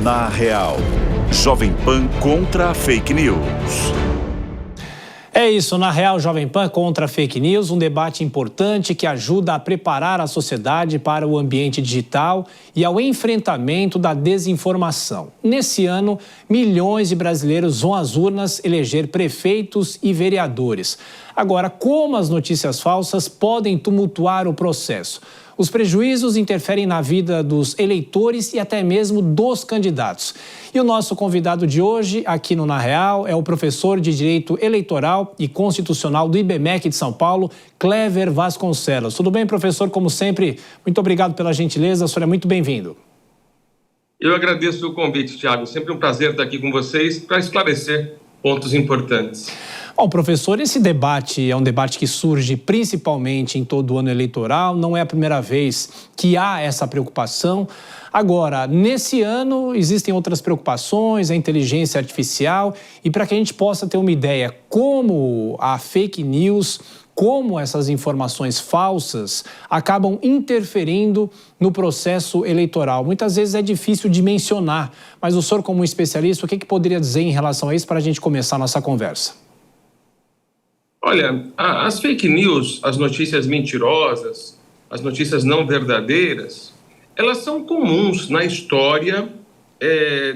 Na Real, Jovem Pan contra a fake news. É isso, Na Real, Jovem Pan contra a fake news, um debate importante que ajuda a preparar a sociedade para o ambiente digital e ao enfrentamento da desinformação. Nesse ano, milhões de brasileiros vão às urnas eleger prefeitos e vereadores. Agora, como as notícias falsas podem tumultuar o processo? Os prejuízos interferem na vida dos eleitores e até mesmo dos candidatos. E o nosso convidado de hoje, aqui no Na Real, é o professor de Direito Eleitoral e Constitucional do IBMEC de São Paulo, Clever Vasconcelos. Tudo bem, professor? Como sempre, muito obrigado pela gentileza. O senhor é muito bem-vindo. Eu agradeço o convite, Thiago. Sempre um prazer estar aqui com vocês para esclarecer pontos importantes. Bom, professor, esse debate é um debate que surge principalmente em todo o ano eleitoral, não é a primeira vez que há essa preocupação. Agora, nesse ano, existem outras preocupações, a inteligência artificial, e para que a gente possa ter uma ideia como a fake news, como essas informações falsas acabam interferindo no processo eleitoral. Muitas vezes é difícil de mencionar, mas o senhor, como especialista, o que poderia dizer em relação a isso para a gente começar a nossa conversa? Olha, as fake news, as notícias mentirosas, as notícias não verdadeiras, elas são comuns na história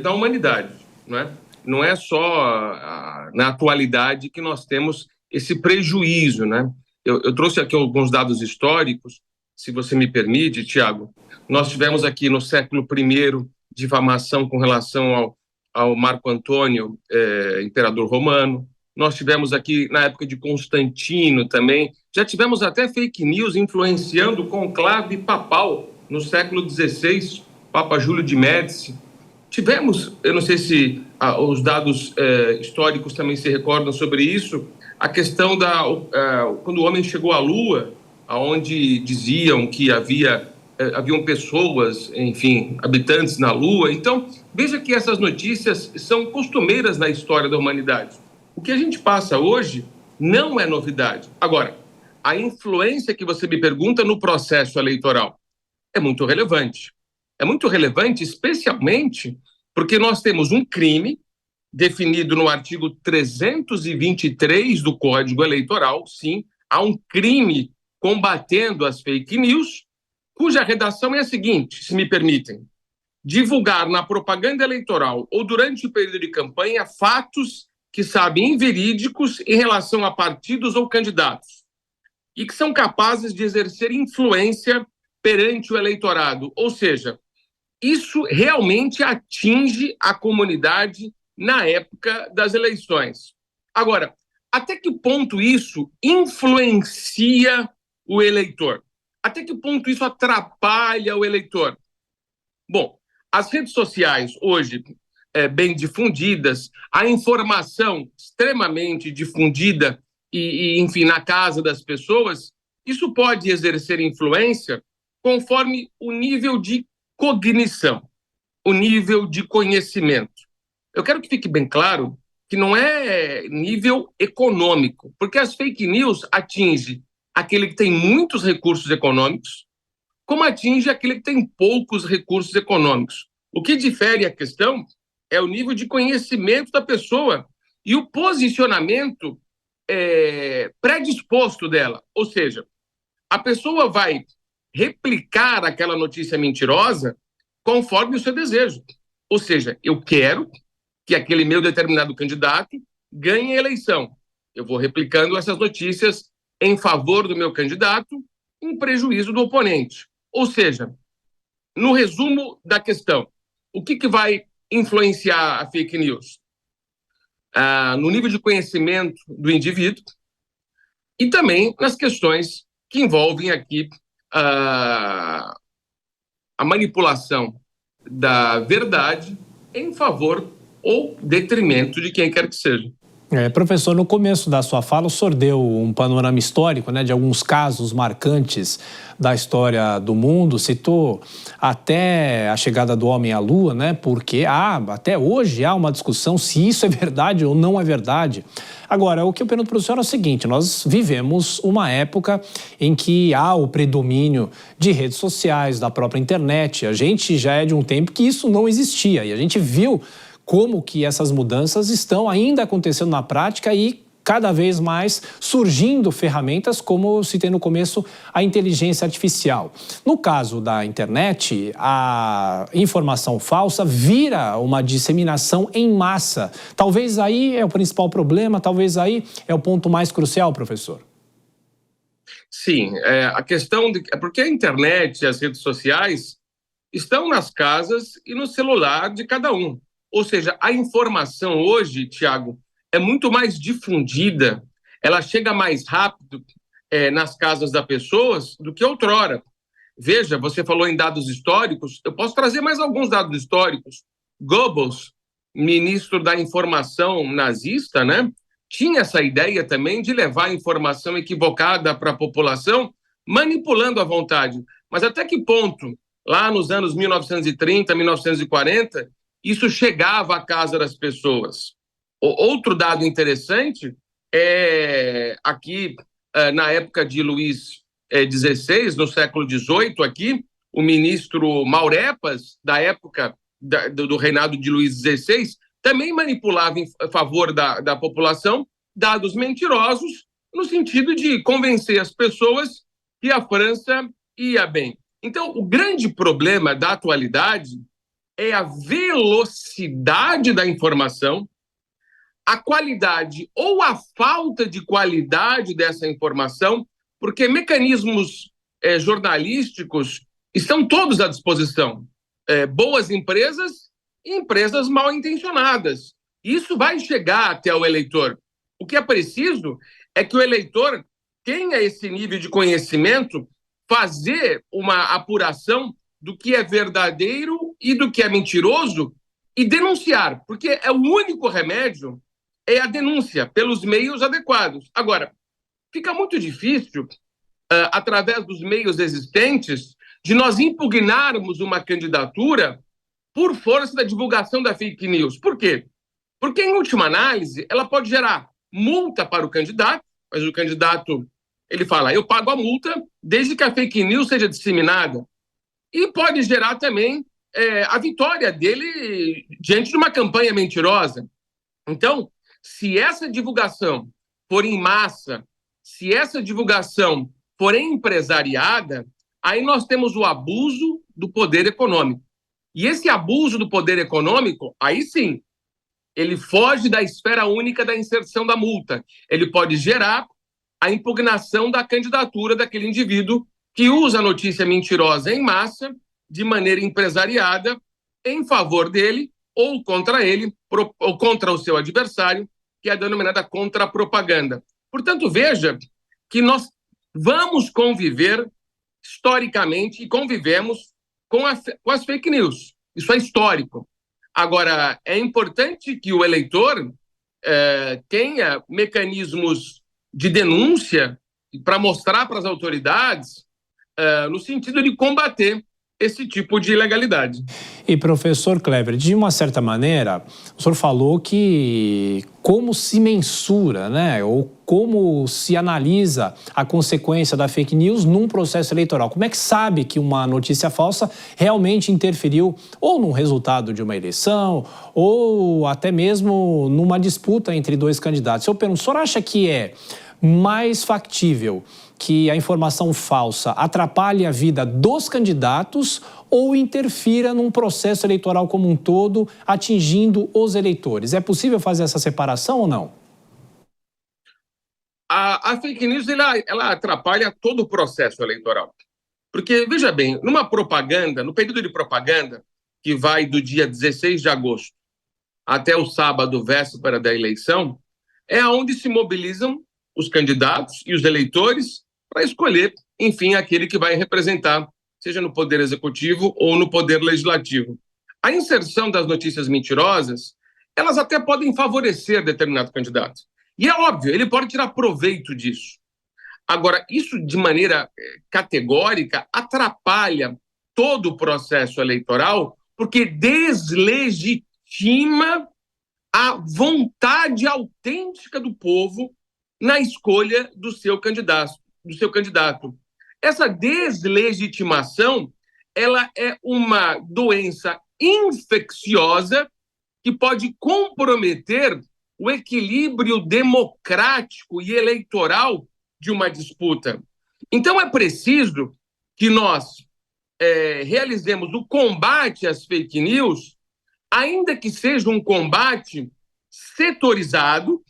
da humanidade, não é? Não é só na atualidade que nós temos esse prejuízo, né? Eu trouxe aqui alguns dados históricos, se você me permite, Tiago. Nós tivemos aqui no século I difamação com relação ao Marco Antônio, imperador romano. Nós tivemos aqui, na época de Constantino também, já tivemos até fake news influenciando o conclave papal no século XVI, Papa Júlio de Médici. Tivemos, eu não sei se os dados históricos também se recordam sobre isso, a questão quando o homem chegou à Lua, onde diziam que haviam pessoas, enfim, habitantes na Lua. Então, veja que essas notícias são costumeiras na história da humanidade. O que a gente passa hoje não é novidade. Agora, a influência que você me pergunta no processo eleitoral é muito relevante. É muito relevante, especialmente porque nós temos um crime definido no artigo 323 do Código Eleitoral. Sim, há um crime combatendo as fake news, cuja redação é a seguinte, se me permitem: divulgar na propaganda eleitoral ou durante o período de campanha fatos que sabem inverídicos em relação a partidos ou candidatos e que são capazes de exercer influência perante o eleitorado. Ou seja, isso realmente atinge a comunidade na época das eleições. Agora, até que ponto isso influencia o eleitor? Até que ponto isso atrapalha o eleitor? Bom, as redes sociais hoje, bem difundidas, a informação extremamente difundida enfim, na casa das pessoas, isso pode exercer influência conforme o nível de cognição, o nível de conhecimento. Eu quero que fique bem claro que não é nível econômico, porque as fake news atingem aquele que tem muitos recursos econômicos, como atinge aquele que tem poucos recursos econômicos. O que difere a questão é o nível de conhecimento da pessoa e o posicionamento predisposto dela. Ou seja, a pessoa vai replicar aquela notícia mentirosa conforme o seu desejo. Ou seja, eu quero que aquele meu determinado candidato ganhe a eleição. Eu vou replicando essas notícias em favor do meu candidato, em prejuízo do oponente. Ou seja, no resumo da questão, o que vai influenciar a fake news? No nível de conhecimento do indivíduo e também nas questões que envolvem aqui a manipulação da verdade em favor ou detrimento de quem quer que seja. Professor, no começo da sua fala, o senhor deu um panorama histórico, né, de alguns casos marcantes da história do mundo, citou até a chegada do homem à Lua, né, porque até hoje há uma discussão se isso é verdade ou não é verdade. Agora, o que eu pergunto para o senhor é o seguinte: nós vivemos uma época em que há o predomínio de redes sociais, da própria internet. A gente já é de um tempo que isso não existia e a gente viu como que essas mudanças estão ainda acontecendo na prática e cada vez mais surgindo ferramentas, como eu citei no começo, a inteligência artificial. No caso da internet, a informação falsa vira uma disseminação em massa. Talvez aí é o principal problema, talvez aí é o ponto mais crucial, professor. Sim, a questão é porque a internet e as redes sociais estão nas casas e no celular de cada um. Ou seja, a informação hoje, Tiago, é muito mais difundida, ela chega mais rápido nas casas das pessoas do que outrora. Veja, você falou em dados históricos, eu posso trazer mais alguns dados históricos. Goebbels, ministro da informação nazista, né, tinha essa ideia também de levar a informação equivocada para a população, manipulando à vontade. Mas até que ponto, lá nos anos 1930, 1940, isso chegava à casa das pessoas? Outro dado interessante é aqui, na época de Luís XVI, no século XVIII, aqui, o ministro Maurepas, da época do reinado de Luís XVI, também manipulava em favor da população dados mentirosos, no sentido de convencer as pessoas que a França ia bem. Então, o grande problema da atualidade é a velocidade da informação, a qualidade ou a falta de qualidade dessa informação, porque mecanismos jornalísticos estão todos à disposição. Boas empresas e empresas mal intencionadas. Isso vai chegar até o eleitor. O que é preciso é que o eleitor tenha esse nível de conhecimento, fazer uma apuração do que é verdadeiro e do que é mentiroso e denunciar, porque é o único remédio, é a denúncia pelos meios adequados. Agora, fica muito difícil, através dos meios existentes, de nós impugnarmos uma candidatura por força da divulgação da fake news. Por quê? Porque, em última análise, ela pode gerar multa para o candidato, mas o candidato, ele fala, eu pago a multa desde que a fake news seja disseminada. E pode gerar também a vitória dele diante de uma campanha mentirosa. Então, se essa divulgação for em massa, se essa divulgação for empresariada, aí nós temos o abuso do poder econômico. E esse abuso do poder econômico, aí sim, ele foge da esfera única da inserção da multa. Ele pode gerar a impugnação da candidatura daquele indivíduo que usa a notícia mentirosa em massa, de maneira empresariada, em favor dele ou contra ele, ou contra o seu adversário, que é a denominada contrapropaganda. Portanto, veja que nós vamos conviver historicamente e convivemos com as fake news. Isso é histórico. Agora, é importante que o eleitor tenha mecanismos de denúncia para mostrar para as autoridades no sentido de combater esse tipo de ilegalidade. E, professor Kleber, de uma certa maneira, o senhor falou que como se mensura, né, ou como se analisa a consequência da fake news num processo eleitoral. Como é que sabe que uma notícia falsa realmente interferiu ou no resultado de uma eleição ou até mesmo numa disputa entre dois candidatos? Eu pergunto, o senhor acha que é mais factível que a informação falsa atrapalhe a vida dos candidatos ou interfira num processo eleitoral como um todo, atingindo os eleitores? É possível fazer essa separação ou não? A fake news ela atrapalha todo o processo eleitoral. Porque, veja bem, numa propaganda, no período de propaganda, que vai do dia 16 de agosto até o sábado, véspera da eleição, é onde se mobilizam os candidatos e os eleitores para escolher, enfim, aquele que vai representar, seja no Poder Executivo ou no Poder Legislativo. A inserção das notícias mentirosas, elas até podem favorecer determinado candidato. E é óbvio, ele pode tirar proveito disso. Agora, isso de maneira categórica atrapalha todo o processo eleitoral, porque deslegitima a vontade autêntica do povo na escolha do seu candidato. Essa deslegitimação, ela é uma doença infecciosa que pode comprometer o equilíbrio democrático e eleitoral de uma disputa. Então, é preciso que nós realizemos o combate às fake news, ainda que seja um combate setorizado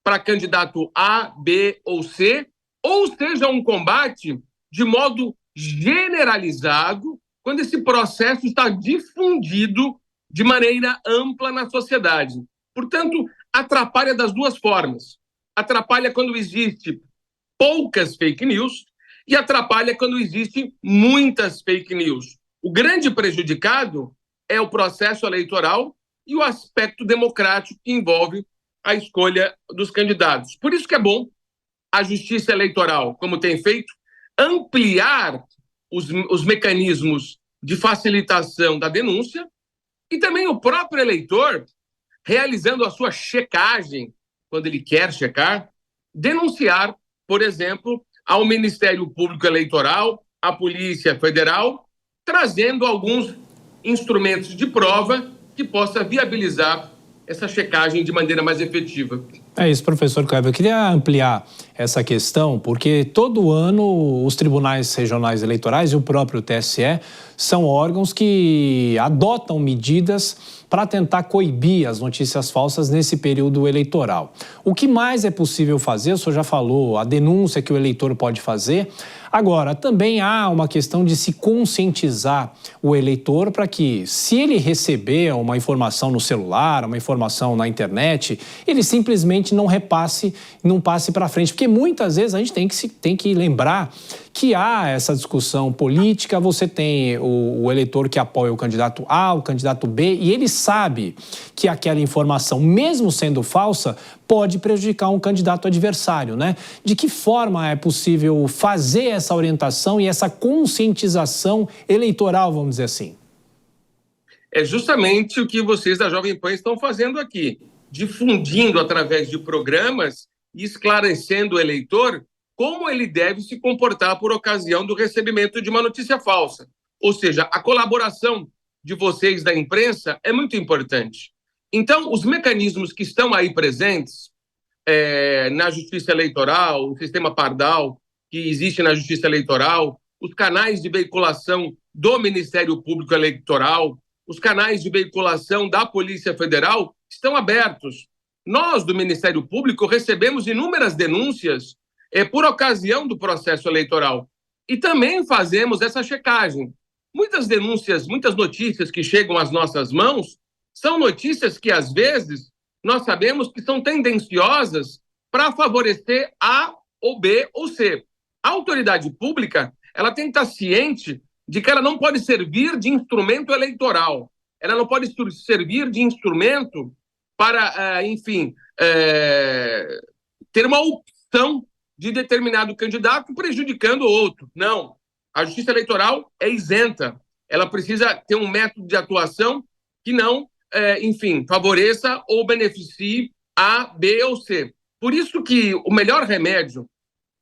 para candidato A, B ou C, ou seja um combate de modo generalizado, quando esse processo está difundido de maneira ampla na sociedade. Portanto, atrapalha das duas formas. Atrapalha quando existe poucas fake news e atrapalha quando existem muitas fake news. O grande prejudicado é o processo eleitoral e o aspecto democrático que envolve a escolha dos candidatos. Por isso que é bom a Justiça Eleitoral, como tem feito, ampliar os mecanismos de facilitação da denúncia e também o próprio eleitor, realizando a sua checagem, quando ele quer checar, denunciar, por exemplo, ao Ministério Público Eleitoral, à Polícia Federal, trazendo alguns instrumentos de prova que possa viabilizar essa checagem de maneira mais efetiva. É isso, professor Cleber. Eu queria ampliar essa questão, porque todo ano os tribunais regionais eleitorais e o próprio TSE são órgãos que adotam medidas para tentar coibir as notícias falsas nesse período eleitoral. O que mais é possível fazer, o senhor já falou, a denúncia que o eleitor pode fazer. Agora, também há uma questão de se conscientizar o eleitor para que, se ele receber uma informação no celular, uma informação na internet, ele simplesmente não repasse, não passe para frente. Porque muitas vezes a gente tem que lembrar que há essa discussão política, você tem o eleitor que apoia o candidato A, o candidato B, e ele sabe que aquela informação, mesmo sendo falsa, pode prejudicar um candidato adversário, né? De que forma é possível fazer essa orientação e essa conscientização eleitoral, vamos dizer assim? É justamente o que vocês da Jovem Pan estão fazendo aqui, difundindo através de programas e esclarecendo o eleitor como ele deve se comportar por ocasião do recebimento de uma notícia falsa. Ou seja, a colaboração de vocês da imprensa é muito importante. Então, os mecanismos que estão aí presentes na Justiça Eleitoral, o sistema Pardal que existe na Justiça Eleitoral, os canais de veiculação do Ministério Público Eleitoral, os canais de veiculação da Polícia Federal estão abertos. Nós, do Ministério Público, recebemos inúmeras denúncias por ocasião do processo eleitoral. E também fazemos essa checagem. Muitas denúncias, muitas notícias que chegam às nossas mãos são notícias que, às vezes, nós sabemos que são tendenciosas para favorecer A ou B ou C. A autoridade pública, ela tem que estar ciente de que ela não pode servir de instrumento eleitoral. Ela não pode servir de instrumento para, enfim, ter uma opção de determinado candidato prejudicando o outro. Não. A Justiça Eleitoral é isenta. Ela precisa ter um método de atuação que não, enfim, favoreça ou beneficie A, B ou C. Por isso que o melhor remédio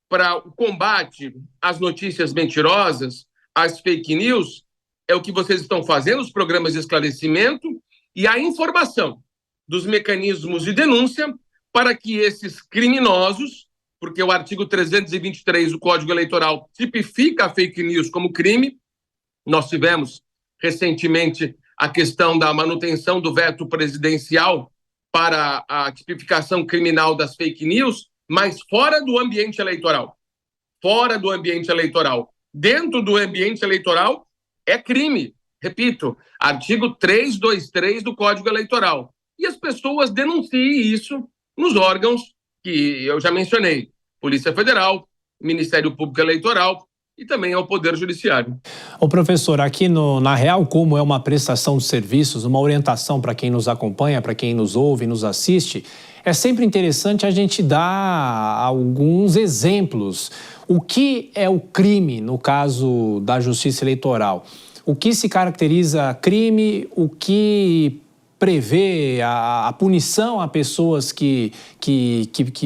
para o combate às notícias mentirosas, às fake news, é o que vocês estão fazendo, os programas de esclarecimento e a informação dos mecanismos de denúncia para que esses criminosos, porque o artigo 323 do Código Eleitoral tipifica a fake news como crime. Nós tivemos recentemente a questão da manutenção do veto presidencial para a tipificação criminal das fake news, mas fora do ambiente eleitoral. Fora do ambiente eleitoral. Dentro do ambiente eleitoral é crime. Repito, artigo 323 do Código Eleitoral. E as pessoas denunciem isso nos órgãos que eu já mencionei. Polícia Federal, Ministério Público Eleitoral, e também ao Poder Judiciário. Ô professor, aqui na Real, como é uma prestação de serviços, uma orientação para quem nos acompanha, para quem nos ouve, nos assiste, é sempre interessante a gente dar alguns exemplos. O que é o crime no caso da Justiça Eleitoral? O que se caracteriza crime, o que prevê a punição a pessoas que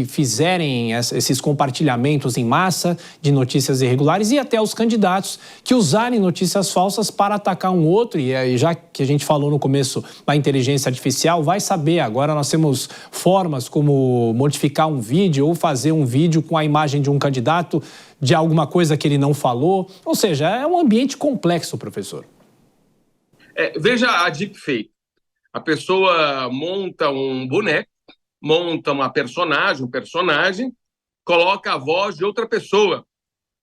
fizerem esses compartilhamentos em massa de notícias irregulares e até os candidatos que usarem notícias falsas para atacar um outro. E já que a gente falou no começo da inteligência artificial, vai saber, agora nós temos formas como modificar um vídeo ou fazer um vídeo com a imagem de um candidato de alguma coisa que ele não falou. Ou seja, é um ambiente complexo, professor. Veja a deepfake. A pessoa monta um boneco, monta um personagem, coloca a voz de outra pessoa.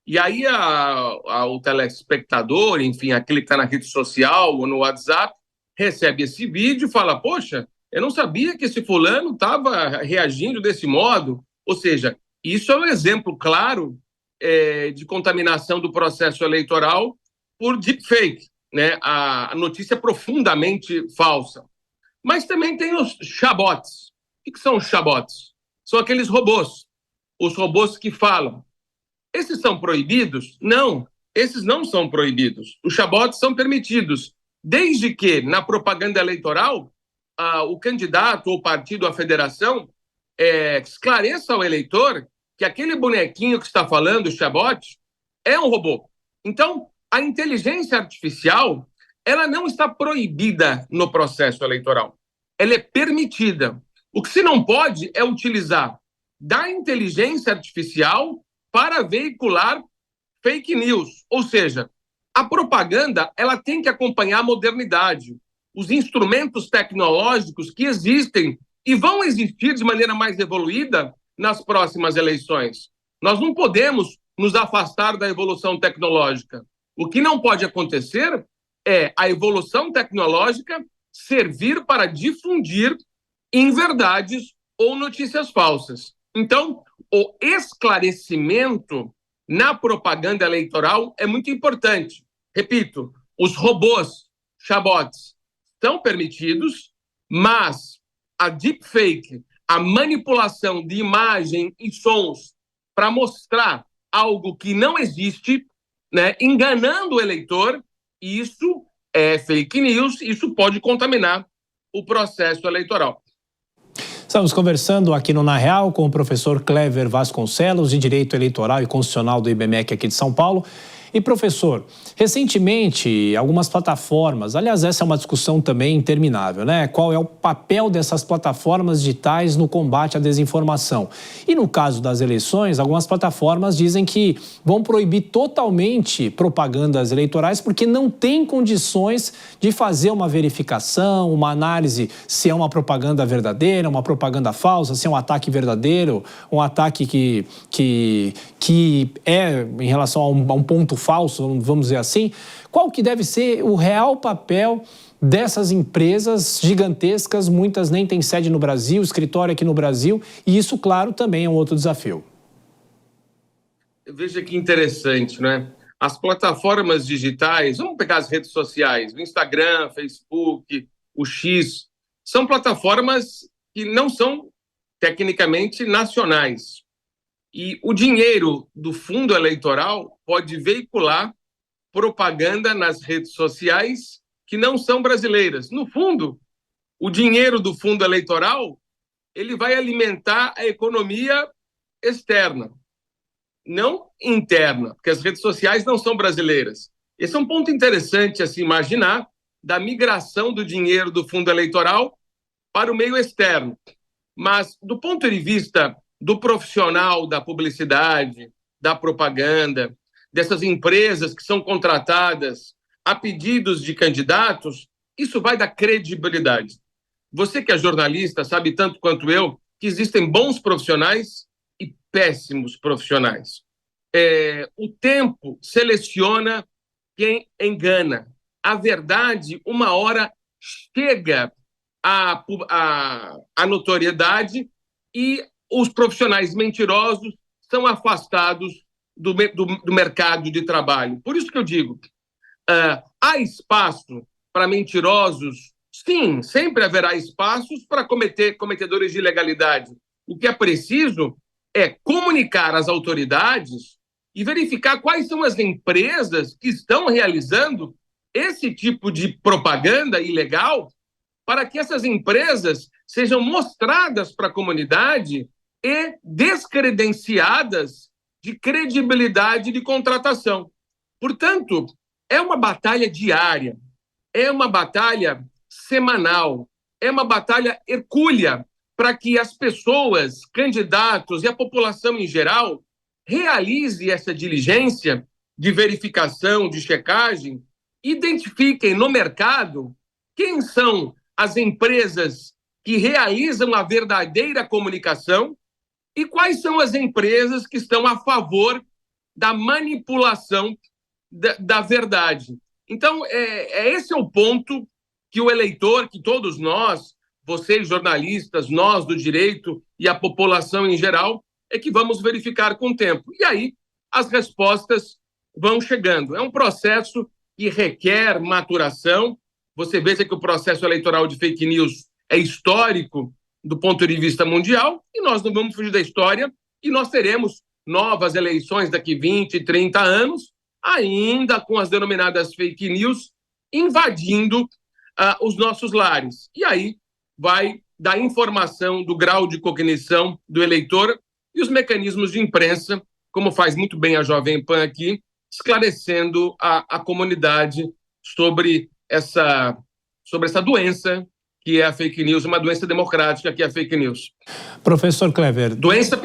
E aí o telespectador, enfim, aquele que está na rede social ou no WhatsApp, recebe esse vídeo e fala, poxa, eu não sabia que esse fulano estava reagindo desse modo. Ou seja, isso é um exemplo claro de contaminação do processo eleitoral por deepfake, né? A notícia profundamente falsa. Mas também tem os chabots. O que são os chabots? São aqueles robôs. Os robôs que falam. Esses são proibidos? Não, esses não são proibidos. Os chabots são permitidos, desde que, na propaganda eleitoral, o candidato ou partido, a federação, esclareça ao eleitor que aquele bonequinho que está falando, o chabot, é um robô. Então, a inteligência artificial, ela não está proibida no processo eleitoral. Ela é permitida. O que se não pode é utilizar da inteligência artificial para veicular fake news. Ou seja, a propaganda ela tem que acompanhar a modernidade, os instrumentos tecnológicos que existem e vão existir de maneira mais evoluída nas próximas eleições. Nós não podemos nos afastar da evolução tecnológica. O que não pode acontecer é a evolução tecnológica servir para difundir inverdades ou notícias falsas. Então, o esclarecimento na propaganda eleitoral é muito importante. Repito, os robôs, chabots, são permitidos, mas a deepfake, a manipulação de imagem e sons para mostrar algo que não existe, né, enganando o eleitor, isso é fake news, isso pode contaminar o processo eleitoral. Estamos conversando aqui no Na Real com o professor Clever Vasconcelos, de Direito Eleitoral e Constitucional do IBMEC aqui de São Paulo. E, professor, recentemente, algumas plataformas, aliás, essa é uma discussão também interminável, né? Qual é o papel dessas plataformas digitais no combate à desinformação? E no caso das eleições, algumas plataformas dizem que vão proibir totalmente propagandas eleitorais porque não tem condições de fazer uma verificação, uma análise se é uma propaganda verdadeira, uma propaganda falsa, se é um ataque verdadeiro, um ataque que é em relação a um ponto falso, vamos dizer assim. Qual que deve ser o real papel dessas empresas gigantescas? Muitas nem têm sede no Brasil, escritório aqui no Brasil, e isso, claro, também é um outro desafio. Veja que interessante, né? As plataformas digitais, vamos pegar as redes sociais, o Instagram, Facebook, o X, são plataformas que não são tecnicamente nacionais. E o dinheiro do fundo eleitoral pode veicular propaganda nas redes sociais que não são brasileiras. No fundo, o dinheiro do fundo eleitoral ele vai alimentar a economia externa, não interna, porque as redes sociais não são brasileiras. Esse é um ponto interessante a se imaginar da migração do dinheiro do fundo eleitoral para o meio externo. Mas, do ponto de vista do profissional da publicidade, da propaganda, dessas empresas que são contratadas a pedidos de candidatos, isso vai dar credibilidade. Você que é jornalista sabe tanto quanto eu que existem bons profissionais e péssimos profissionais. O tempo seleciona quem engana. A verdade, uma hora, chega à notoriedade e os profissionais mentirosos são afastados do mercado de trabalho. Por isso que eu digo, há espaço para mentirosos? Sim, sempre haverá espaços para cometedores de ilegalidade. O que é preciso é comunicar às autoridades e verificar quais são as empresas que estão realizando esse tipo de propaganda ilegal, para que essas empresas sejam mostradas para a comunidade e descredenciadas de credibilidade de contratação. Portanto, é uma batalha diária, é uma batalha semanal, é uma batalha hercúlea para que as pessoas, candidatos e a população em geral realize essa diligência de verificação, de checagem, identifiquem no mercado quem são as empresas que realizam a verdadeira comunicação e quais são as empresas que estão a favor da manipulação da verdade. Então, esse é o ponto que o eleitor, que todos nós, vocês jornalistas, nós do direito e a população em geral, é que vamos verificar com o tempo. E aí as respostas vão chegando. É um processo que requer maturação. Você veja que o processo eleitoral de fake news é histórico do ponto de vista mundial e nós não vamos fugir da história e nós teremos novas eleições daqui 20, 30 anos, ainda com as denominadas fake news invadindo os nossos lares. E aí vai da informação, do grau de cognição do eleitor e os mecanismos de imprensa, como faz muito bem a Jovem Pan aqui, esclarecendo a comunidade sobre essa doença que é a fake news, uma doença democrática que é a fake news. Professor Clever. Doença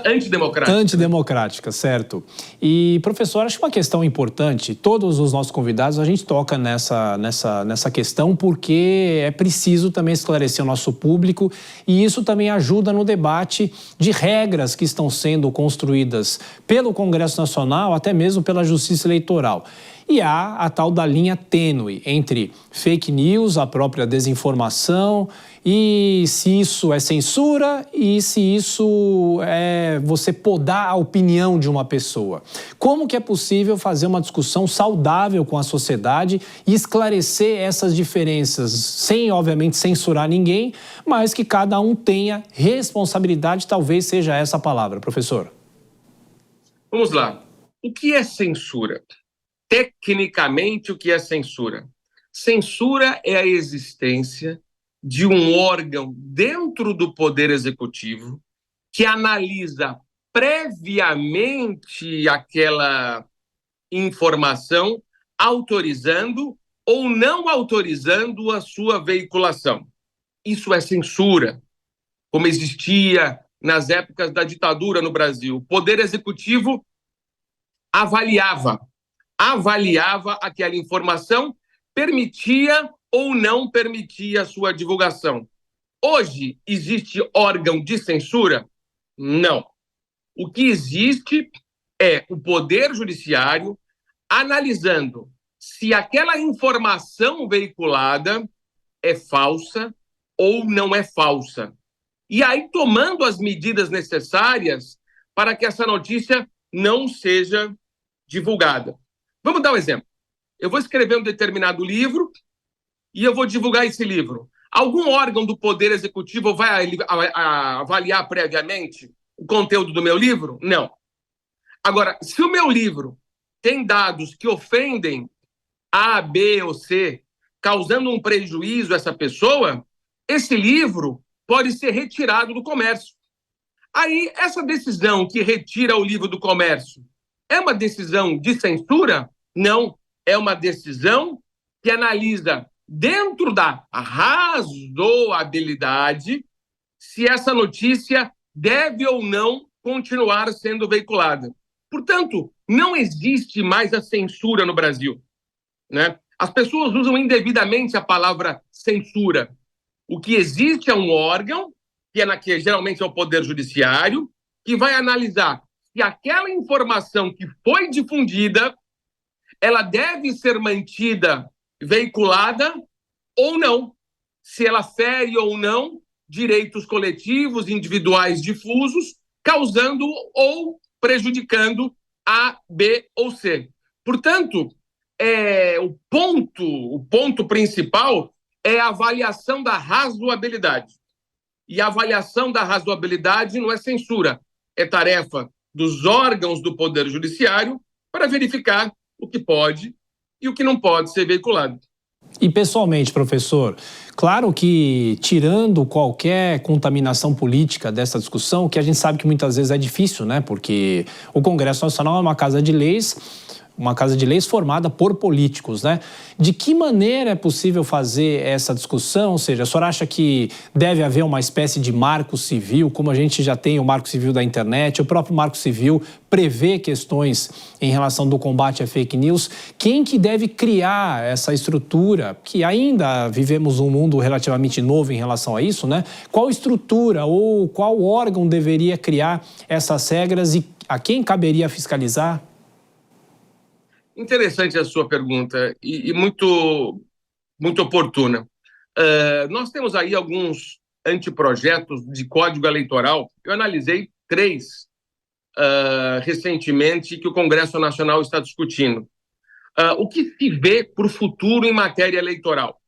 antidemocrática. Antidemocrática, certo. E, professor, acho uma questão importante, todos os nossos convidados, a gente toca nessa questão porque é preciso também esclarecer o nosso público e isso também ajuda no debate de regras que estão sendo construídas pelo Congresso Nacional, até mesmo pela Justiça Eleitoral. E há a tal da linha tênue entre fake news, a própria desinformação, e se isso é censura e se isso é você podar a opinião de uma pessoa. Como que é possível fazer uma discussão saudável com a sociedade e esclarecer essas diferenças, sem, obviamente, censurar ninguém, mas que cada um tenha responsabilidade, talvez seja essa a palavra, professor? Vamos lá. O que é censura? Tecnicamente, o que é censura? Censura é a existência de um órgão dentro do Poder Executivo que analisa previamente aquela informação, autorizando ou não autorizando a sua veiculação. Isso é censura, como existia nas épocas da ditadura no Brasil. O Poder Executivo avaliava aquela informação, permitia ou não permitia a sua divulgação. Hoje, existe órgão de censura? Não. O que existe é o Poder Judiciário analisando se aquela informação veiculada é falsa ou não é falsa. E aí tomando as medidas necessárias para que essa notícia não seja divulgada. Vamos dar um exemplo. Eu vou escrever um determinado livro e eu vou divulgar esse livro. Algum órgão do Poder Executivo vai avaliar previamente o conteúdo do meu livro? Não. Agora, se o meu livro tem dados que ofendem A, B ou C, causando um prejuízo a essa pessoa, esse livro pode ser retirado do comércio. Aí, essa decisão que retira o livro do comércio é uma decisão de censura? Não. É uma decisão que analisa, dentro da razoabilidade, se essa notícia deve ou não continuar sendo veiculada. Portanto, não existe mais a censura no Brasil, né? As pessoas usam indevidamente a palavra censura. O que existe é um órgão, que geralmente é o Poder Judiciário, que vai analisar se aquela informação que foi difundida, ela deve ser mantida veiculada ou não, se ela fere ou não direitos coletivos, individuais difusos, causando ou prejudicando A, B ou C. Portanto, o ponto principal é a avaliação da razoabilidade. E a avaliação da razoabilidade não é censura, é tarefa dos órgãos do Poder Judiciário para verificar o que pode e o que não pode ser veiculado. E pessoalmente, professor, claro que tirando qualquer contaminação política dessa discussão, que a gente sabe que muitas vezes é difícil, né? Porque o Congresso Nacional é uma casa de leis formada por políticos, né? De que maneira é possível fazer essa discussão? Ou seja, a senhora acha que deve haver uma espécie de marco civil, como a gente já tem o marco civil da internet, o próprio marco civil prevê questões em relação do combate à fake news? Quem que deve criar essa estrutura, que ainda vivemos um mundo relativamente novo em relação a isso, né? Qual estrutura ou qual órgão deveria criar essas regras e a quem caberia fiscalizar? Interessante a sua pergunta e muito, muito oportuna. Nós temos aí alguns anteprojetos de Código Eleitoral. Eu analisei 3 recentemente que o Congresso Nacional está discutindo. O que se vê para o futuro em matéria eleitoral?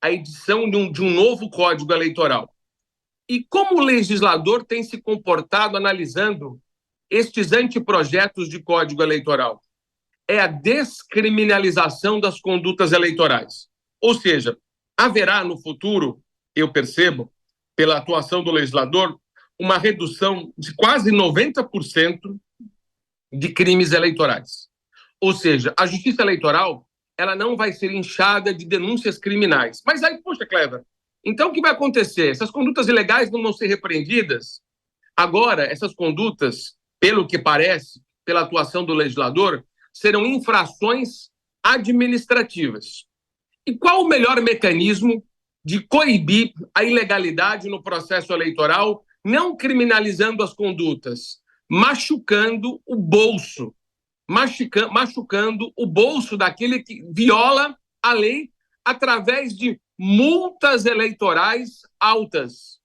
A edição de um novo Código Eleitoral. E como o legislador tem se comportado analisando estes anteprojetos de Código Eleitoral? É a descriminalização das condutas eleitorais. Ou seja, haverá no futuro, eu percebo, pela atuação do legislador, uma redução de quase 90% de crimes eleitorais. Ou seja, a justiça eleitoral ela não vai ser inchada de denúncias criminais. Mas aí, poxa, Clever, então o que vai acontecer? Essas condutas ilegais não vão ser repreendidas? Agora, essas condutas, pelo que parece, pela atuação do legislador, serão infrações administrativas. E qual o melhor mecanismo de coibir a ilegalidade no processo eleitoral, não criminalizando as condutas, machucando o bolso, machucando o bolso daquele que viola a lei através de multas eleitorais altas.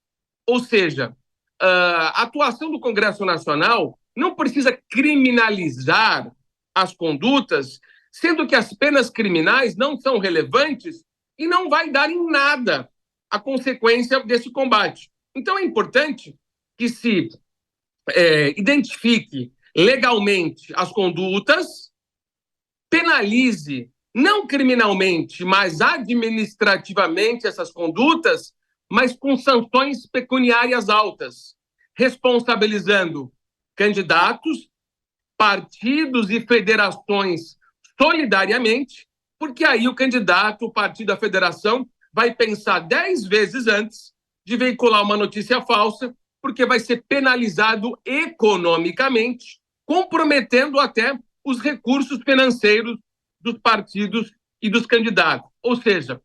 Ou seja, a atuação do Congresso Nacional não precisa criminalizar as condutas, sendo que as penas criminais não são relevantes e não vai dar em nada a consequência desse combate. Então é importante que se identifique legalmente as condutas, penalize, não criminalmente, mas administrativamente essas condutas, mas com sanções pecuniárias altas, responsabilizando candidatos, partidos e federações solidariamente, porque aí o candidato, o partido, a federação vai pensar 10 vezes antes de veicular uma notícia falsa, porque vai ser penalizado economicamente, comprometendo até os recursos financeiros dos partidos e dos candidatos. Ou seja,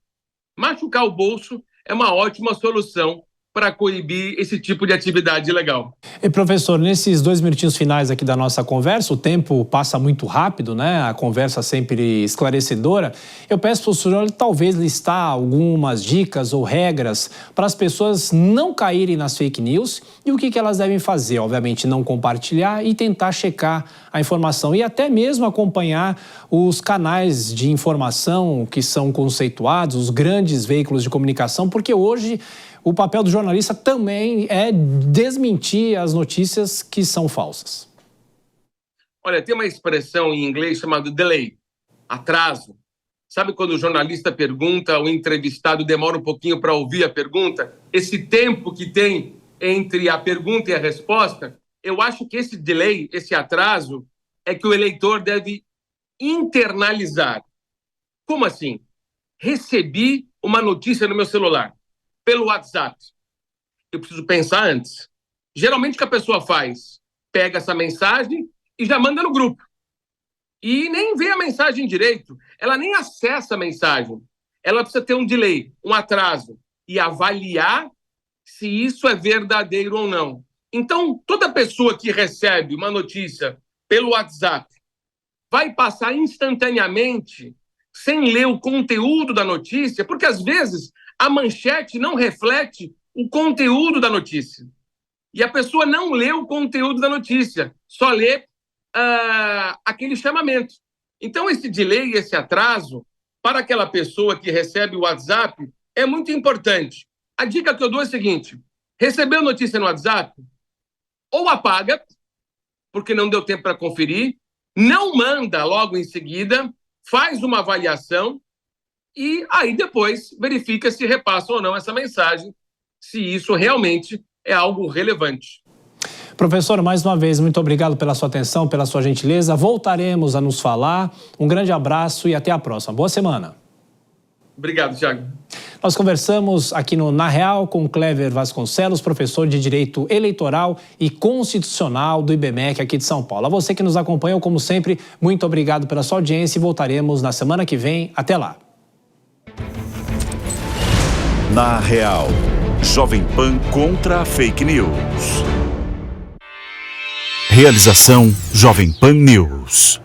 machucar o bolso é uma ótima solução para coibir esse tipo de atividade ilegal. E professor, nesses 2 minutinhos finais aqui da nossa conversa, o tempo passa muito rápido, né? A conversa sempre esclarecedora. Eu peço para o senhor talvez listar algumas dicas ou regras para as pessoas não caírem nas fake news e o que elas devem fazer. Obviamente não compartilhar e tentar checar a informação e até mesmo acompanhar os canais de informação que são conceituados, os grandes veículos de comunicação, porque hoje o papel do jornalista também é desmentir as notícias que são falsas. Olha, tem uma expressão em inglês chamada delay, atraso. Sabe quando o jornalista pergunta, o entrevistado demora um pouquinho para ouvir a pergunta? Esse tempo que tem entre a pergunta e a resposta, eu acho que esse delay, esse atraso, é que o eleitor deve internalizar. Como assim? Recebi uma notícia no meu celular, pelo WhatsApp. Eu preciso pensar antes. Geralmente o que a pessoa faz? Pega essa mensagem e já manda no grupo. E nem vê a mensagem direito. Ela nem acessa a mensagem. Ela precisa ter um delay, um atraso, e avaliar se isso é verdadeiro ou não. Então, toda pessoa que recebe uma notícia pelo WhatsApp vai passar instantaneamente, sem ler o conteúdo da notícia, porque às vezes a manchete não reflete o conteúdo da notícia. e a pessoa não lê o conteúdo da notícia, só lê aquele chamamento. Então, esse delay, esse atraso, para aquela pessoa que recebe o WhatsApp, é muito importante. A dica que eu dou é a seguinte: recebeu notícia no WhatsApp, ou apaga, porque não deu tempo para conferir, não manda logo em seguida, faz uma avaliação e aí depois verifica se repassa ou não essa mensagem, se isso realmente é algo relevante. Professor, mais uma vez, muito obrigado pela sua atenção, pela sua gentileza. Voltaremos a nos falar. Um grande abraço e até a próxima. Boa semana. Obrigado, Thiago. Nós conversamos aqui no Na Real com Clever Vasconcelos, professor de Direito Eleitoral e Constitucional do IBMEC aqui de São Paulo. A você que nos acompanhou, como sempre, muito obrigado pela sua audiência e voltaremos na semana que vem. Até lá. Na Real, Jovem Pan contra a fake news. Realização Jovem Pan News.